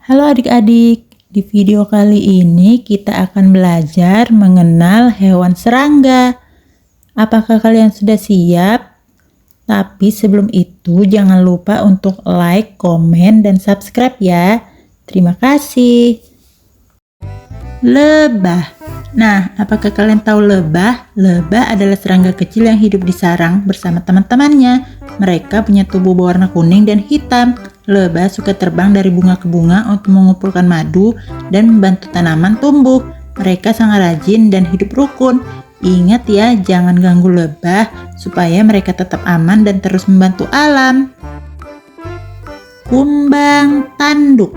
Halo adik-adik, di video kali ini kita akan belajar mengenal hewan serangga. Apakah kalian sudah siap? Tapi sebelum itu jangan lupa untuk like, komen, dan subscribe ya. Terima kasih. Lebah. Nah, apakah kalian tahu lebah? Lebah adalah serangga kecil yang hidup di sarang bersama teman-temannya. Mereka punya tubuh berwarna kuning dan hitam. Lebah suka terbang dari bunga ke bunga untuk mengumpulkan madu dan membantu tanaman tumbuh. Mereka sangat rajin dan hidup rukun. Ingat ya, jangan ganggu lebah supaya mereka tetap aman dan terus membantu alam. Kumbang tanduk.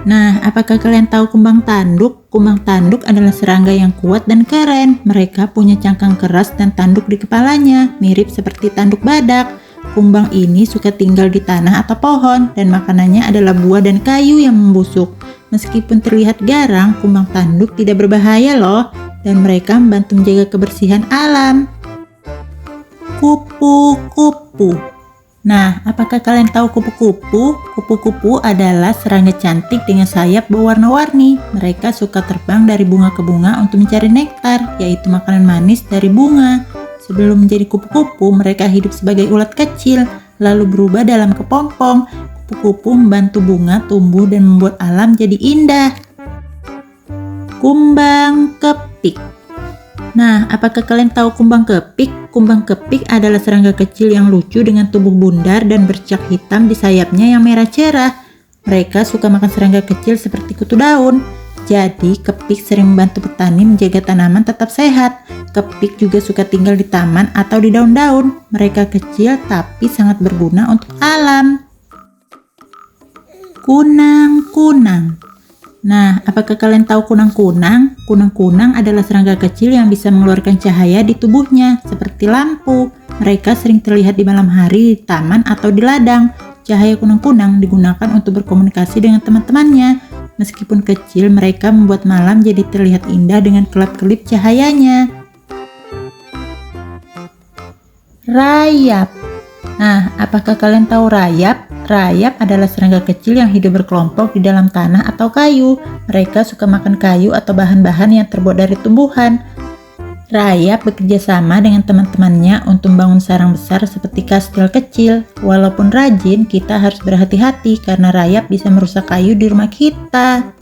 Nah, apakah kalian tahu kumbang tanduk? Kumbang tanduk adalah serangga yang kuat dan keren. Mereka punya cangkang keras dan tanduk di kepalanya, mirip seperti tanduk badak. Kumbang ini suka tinggal di tanah atau pohon, dan makanannya adalah buah dan kayu yang membusuk. Meskipun terlihat garang, kumbang tanduk tidak berbahaya loh, dan mereka membantu menjaga kebersihan alam. Kupu-kupu. Nah, apakah kalian tahu kupu-kupu? Kupu-kupu adalah serangga cantik dengan sayap berwarna-warni. Mereka suka terbang dari bunga ke bunga untuk mencari nektar, yaitu makanan manis dari bunga. Sebelum menjadi kupu-kupu, mereka hidup sebagai ulat kecil, lalu berubah dalam kepompong. Kupu-kupu membantu bunga tumbuh dan membuat alam jadi indah. Kumbang kepik. Nah, apakah kalian tahu kumbang kepik? Kumbang kepik adalah serangga kecil yang lucu dengan tubuh bundar dan bercak hitam di sayapnya yang merah cerah. Mereka suka makan serangga kecil seperti kutu daun. Jadi, kepik sering membantu petani menjaga tanaman tetap sehat. Kepik juga suka tinggal di taman atau di daun-daun. Mereka kecil tapi sangat berguna untuk alam. Kunang-kunang. Nah, apakah kalian tahu kunang-kunang? Kunang-kunang adalah serangga kecil yang bisa mengeluarkan cahaya di tubuhnya, seperti lampu. Mereka sering terlihat di malam hari di taman atau di ladang. Cahaya kunang-kunang digunakan untuk berkomunikasi dengan teman-temannya. Meskipun kecil, mereka membuat malam jadi terlihat indah dengan kelap-kelip cahayanya. Rayap. Nah, apakah kalian tahu rayap? Rayap adalah serangga kecil yang hidup berkelompok di dalam tanah atau kayu. Mereka suka makan kayu atau bahan-bahan yang terbuat dari tumbuhan. Rayap bekerja sama dengan teman-temannya untuk membangun sarang besar seperti kastil kecil. Walaupun rajin, kita harus berhati-hati karena rayap bisa merusak kayu di rumah kita.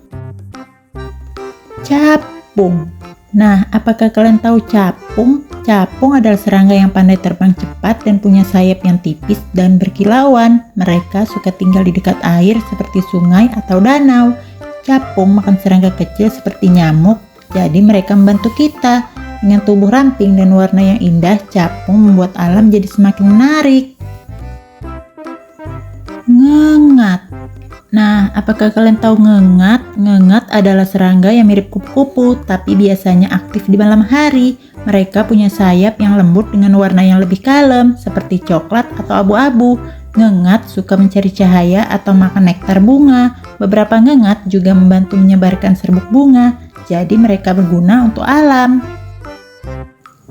Capung. Nah, apakah kalian tahu capung? Capung adalah serangga yang pandai terbang cepat dan punya sayap yang tipis dan berkilauan. Mereka suka tinggal di dekat air seperti sungai atau danau. Capung makan serangga kecil seperti nyamuk, jadi mereka membantu kita. Dengan tubuh ramping dan warna yang indah, capung membuat alam jadi semakin menarik. Ngengat. Nah, apakah kalian tahu ngengat? Ngengat adalah serangga yang mirip kupu-kupu, tapi biasanya aktif di malam hari. Mereka punya sayap yang lembut dengan warna yang lebih kalem, seperti coklat atau abu-abu. Ngengat suka mencari cahaya atau makan nektar bunga. Beberapa ngengat juga membantu menyebarkan serbuk bunga, jadi mereka berguna untuk alam.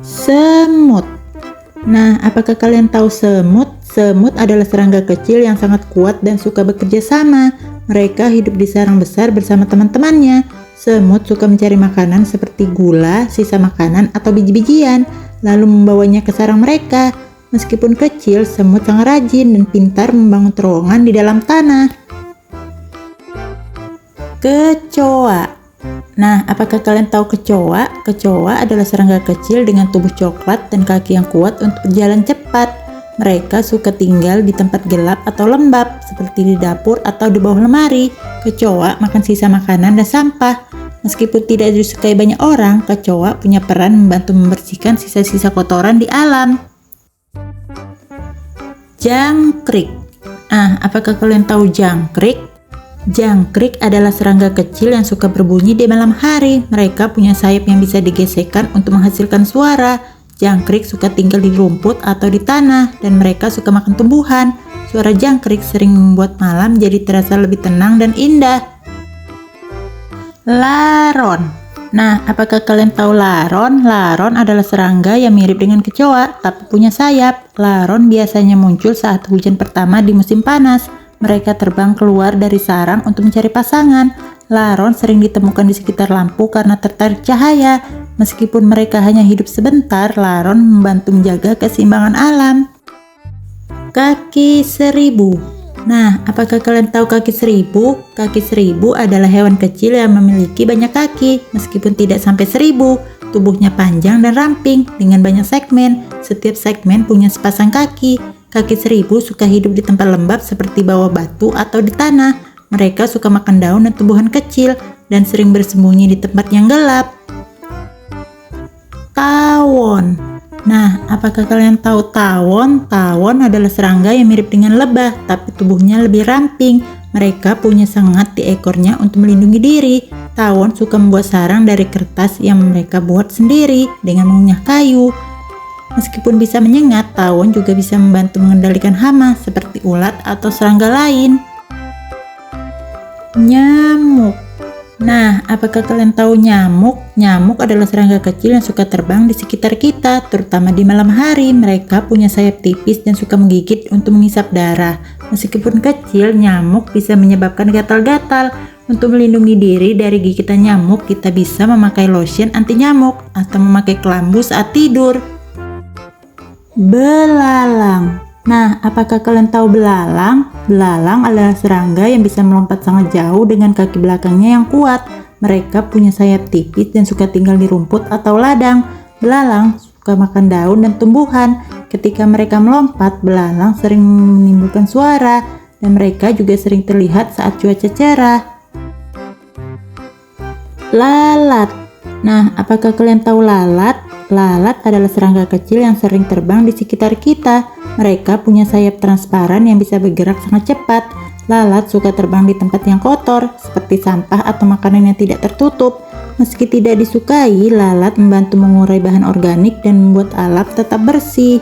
Semut. Nah, apakah kalian tahu semut? Semut adalah serangga kecil yang sangat kuat dan suka bekerja sama. Mereka hidup di sarang besar bersama teman-temannya. Semut suka mencari makanan seperti gula, sisa makanan, atau biji-bijian, lalu membawanya ke sarang mereka. Meskipun kecil, semut sangat rajin dan pintar membangun terowongan di dalam tanah. Kecoa. Nah, apakah kalian tahu kecoa? Kecoa adalah serangga kecil dengan tubuh coklat dan kaki yang kuat untuk berjalan cepat. Mereka suka tinggal di tempat gelap atau lembab, seperti di dapur atau di bawah lemari. Kecoa makan sisa makanan dan sampah. Meskipun tidak disukai banyak orang, kecoa punya peran membantu membersihkan sisa-sisa kotoran di alam. Jangkrik. Nah, apakah kalian tahu jangkrik? Jangkrik adalah serangga kecil yang suka berbunyi di malam hari. Mereka punya sayap yang bisa digesekkan untuk menghasilkan suara. Jangkrik suka tinggal di rumput atau di tanah, dan mereka suka makan tumbuhan. Suara jangkrik sering membuat malam jadi terasa lebih tenang dan indah. Laron. Nah, apakah kalian tahu laron? Laron adalah serangga yang mirip dengan kecoa, tapi punya sayap. Laron biasanya muncul saat hujan pertama di musim panas. Mereka terbang keluar dari sarang untuk mencari pasangan. Laron sering ditemukan di sekitar lampu karena tertarik cahaya. Meskipun mereka hanya hidup sebentar, laron membantu menjaga keseimbangan alam. Kaki seribu. Nah, apakah kalian tahu kaki seribu? Kaki seribu adalah hewan kecil yang memiliki banyak kaki. Meskipun tidak sampai 1000, tubuhnya panjang dan ramping dengan banyak segmen. Setiap segmen punya sepasang kaki. Kaki seribu suka hidup di tempat lembab seperti bawah batu atau di tanah. Mereka suka makan daun dan tumbuhan kecil dan sering bersembunyi di tempat yang gelap. Tawon. Nah, apakah kalian tahu tawon? Tawon adalah serangga yang mirip dengan lebah, tapi tubuhnya lebih ramping. Mereka punya sengat di ekornya untuk melindungi diri. Tawon suka membuat sarang dari kertas yang mereka buat sendiri dengan mengunyah kayu. Meskipun bisa menyengat, tawon juga bisa membantu mengendalikan hama seperti ulat atau serangga lain. Nyamuk. Nah, apakah kalian tahu nyamuk? Nyamuk adalah serangga kecil yang suka terbang di sekitar kita, terutama di malam hari. Mereka punya sayap tipis dan suka menggigit untuk mengisap darah. Meskipun kecil, nyamuk bisa menyebabkan gatal-gatal. Untuk melindungi diri dari gigitan nyamuk, kita bisa memakai lotion anti nyamuk atau memakai kelambu saat tidur. Belalang. Nah, apakah kalian tahu belalang? Belalang adalah serangga yang bisa melompat sangat jauh dengan kaki belakangnya yang kuat. Mereka punya sayap tipis dan suka tinggal di rumput atau ladang. Belalang suka makan daun dan tumbuhan. Ketika mereka melompat, belalang sering menimbulkan suara, dan mereka juga sering terlihat saat cuaca cerah. Lalat. Nah, apakah kalian tahu lalat? Lalat adalah serangga kecil yang sering terbang di sekitar kita. Mereka punya sayap transparan yang bisa bergerak sangat cepat. Lalat suka terbang di tempat yang kotor, seperti sampah atau makanan yang tidak tertutup. Meski tidak disukai, lalat membantu mengurai bahan organik dan membuat alam tetap bersih.